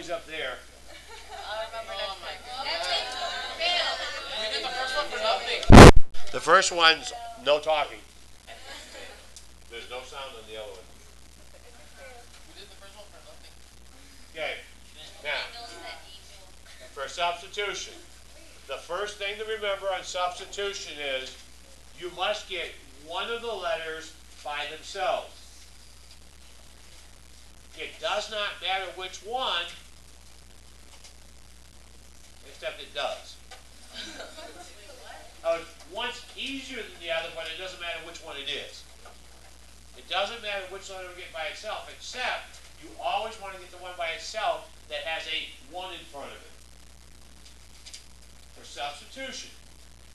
always up there. I remember Oh my God. We We did the first one for nothing. The first one's no talking. There's no sound on the other one. We did the first one for nothing. Okay, now, for substitution, the first thing to remember on substitution is you must get one of the letters by themselves. It does not matter which one, except it does. One's easier than the other, but it doesn't matter which one it is. It doesn't matter which letter we get by itself, except you always want to get the one by itself that has a 1 in front of it. For substitution,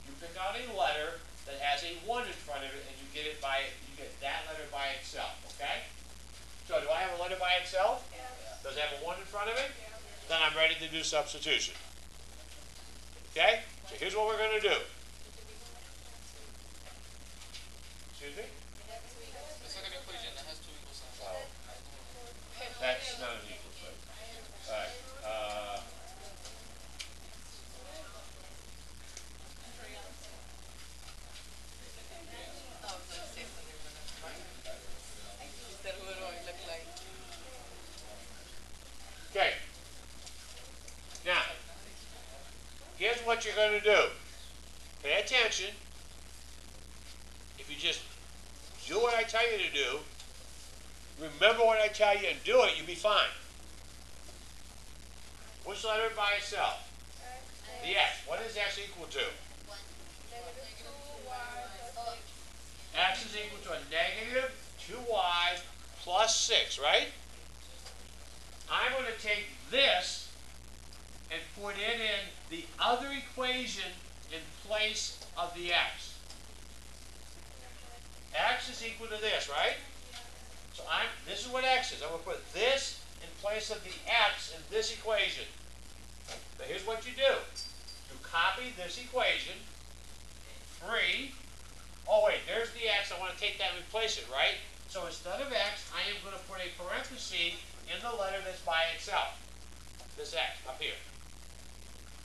you pick out a letter that has a 1 in front of it, and you get that letter by itself. Okay? So do I have a letter by itself? Yeah. Does it have a 1 in front of it? Yeah. Then I'm ready to do substitution. Okay? So here's what we're going to do. Excuse me? It's like an equation that has 2 equal signs. Oh. That's not an equal sign. All right. Okay. Now, here's what you're going to do. Pay attention. If you just do what I tell you to do, remember what I tell you and do it, you'll be fine. Which letter by itself? The x. What is x equal to? X is equal to a negative 2y plus 6, right? I'm going to take this and put it in the other equation in place of the x. X is equal to this, right? So this is what x is. I'm going to put this in place of the x in this equation. Now here's what you do. You copy this equation. 3. Oh wait, there's the x. I want to take that and replace it, right? So instead of x, I am going to put a parenthesis in the letter that's by itself. This x up here.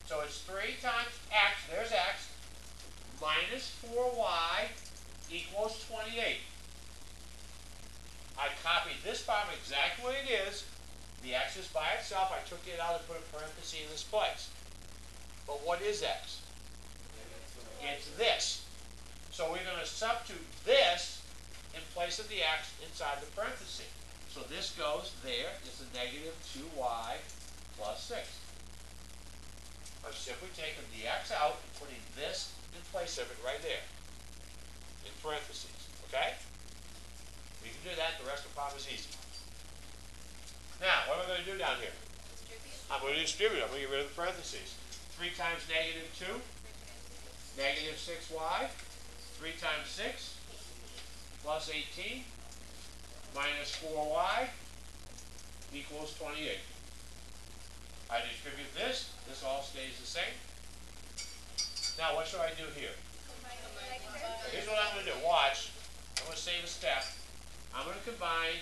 So it's 3 times x, there's x, minus 4y equals 28. I copied this form exactly what it is. The x is by itself. I took it out and put a parenthesis in this place. But what is x? It's this. So we're going to substitute this in place of the x inside the parenthesis. So this goes there. It's a negative 2y plus 6. I'm simply taking the x out and putting this in place of it right there. In parentheses. Okay? We can do that. The rest of the problem is easy. Now, what am I going to do down here? I'm going to distribute. I'm going to get rid of the parentheses. 3 times negative 2. Negative 6y. 3 times 6. Plus 18. Minus 4y. Equals 28. I distribute this. This all stays the same. Now, what should I do here? Here's what I'm going to do. Watch. I'm going to save a step. I'm going to combine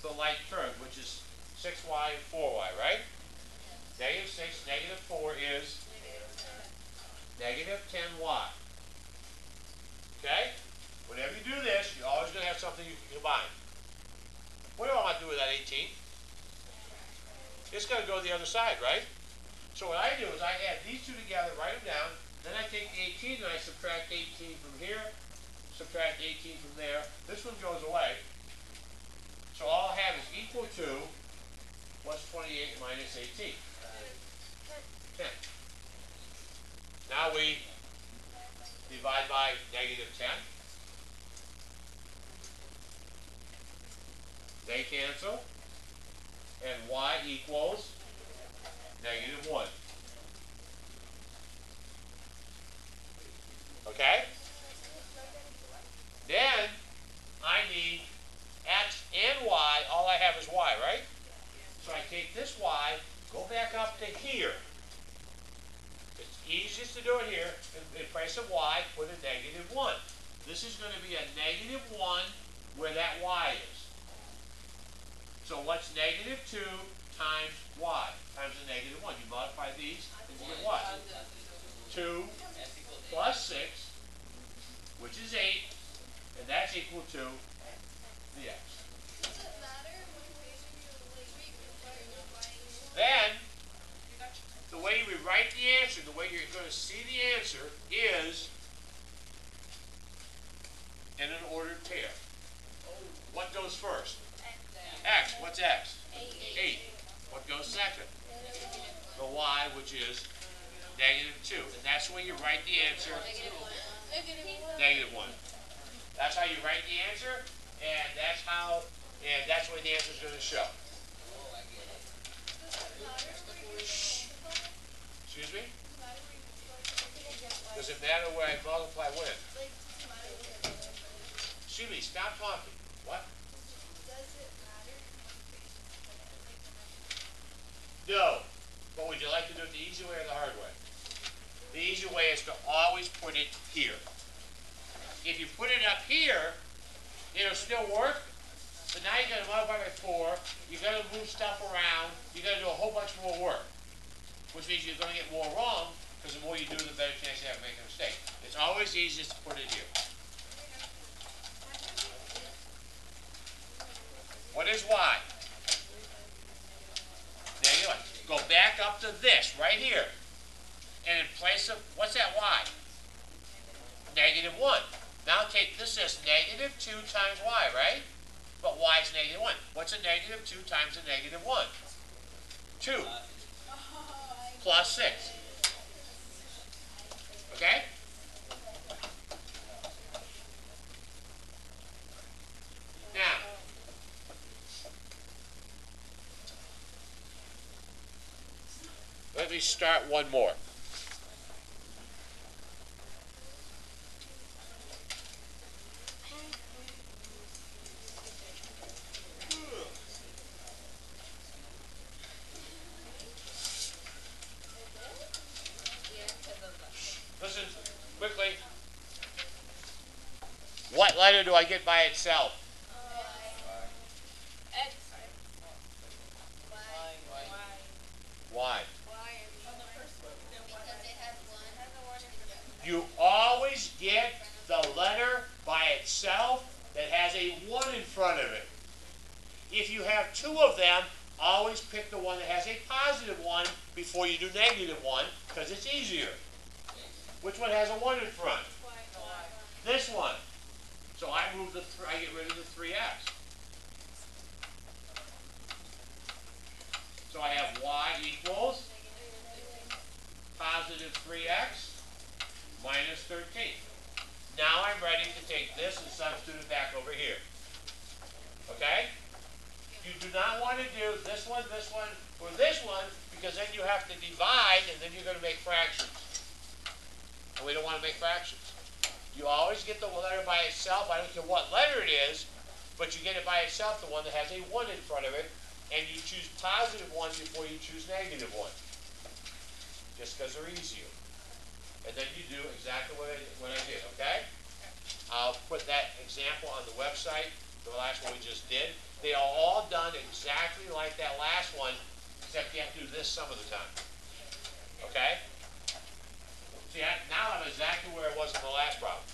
the like term, which is 6y and 4y, right? Negative 6, negative 4 is negative 10y. Okay? Whenever you do this, you're always going to have something you can combine. What do I want to do with that 18? It's going to go to the other side, right? So what I do is I add these two together, write them down, then I take 18 and I subtract 18 from here, subtract 18 from there. This one goes away. So all I have is equal to, what's 28 minus 18? 10. Now we divide by negative 10. They cancel. And y equals negative 1. Okay? Then I need x and y. All I have is y, right? So I take this y, go back up to here. It's easiest to do it here. In place of y, put a negative 1. This is going to be a negative 1 where that y is. So what's negative 2 times y times the negative 1. You multiply these, and you get what? 2 plus 6, which is 8, and that's equal to the x. Then, the way we write the answer, the way you're going to see the answer is in an ordered pair. What goes first? X. What's x? 8. What goes second? The y, which is -2. And that's when you write the answer, -1. That's how you write the answer, and that's where the answer is going to show. Excuse me? Does it matter where I multiply when? Excuse me, stop talking. What? No. But would you like to do it the easy way or the hard way? The easy way is to always put it here. If you put it up here, it'll still work, but now you're going to multiply by 4, you're going to move stuff around, you're going to do a whole bunch more work, which means you're going to get more wrong, because the more you do, the better chance you have of making a mistake. It's always easiest to put it here. What is y? There you go. Go back up to this, right here. And in place of, what's that y? -1. Now take this as -2 times y, right? But y is -1. What's a -2 times a -1? 2. Plus 6. Okay? Now, let me start one more. Listen quickly. What letter do I get by itself? Y. You always get the letter by itself that has a 1 in front of it. If you have 2 of them, always pick the one that has a positive 1 before you do -1, because it's easier. Which one has a 1 in front? This one. So I get rid of the 3x. So I have y equals positive 3x minus 13. Now I'm ready to take this and substitute it back over here. Okay? You do not want to do this one, or this one, because then you have to divide, and then you're going to make fractions. And we don't want to make fractions. You always get the letter by itself. I don't care what letter it is, but you get it by itself, the one that has a 1 in front of it, and you choose positive 1 before you choose -1. Just because they're easier. And then you do exactly what I did, okay? I'll put that example on the website, the last one we just did. They are all done exactly like that last one, except you have to do this some of the time. Okay? See, now I'm exactly where I was in the last problem.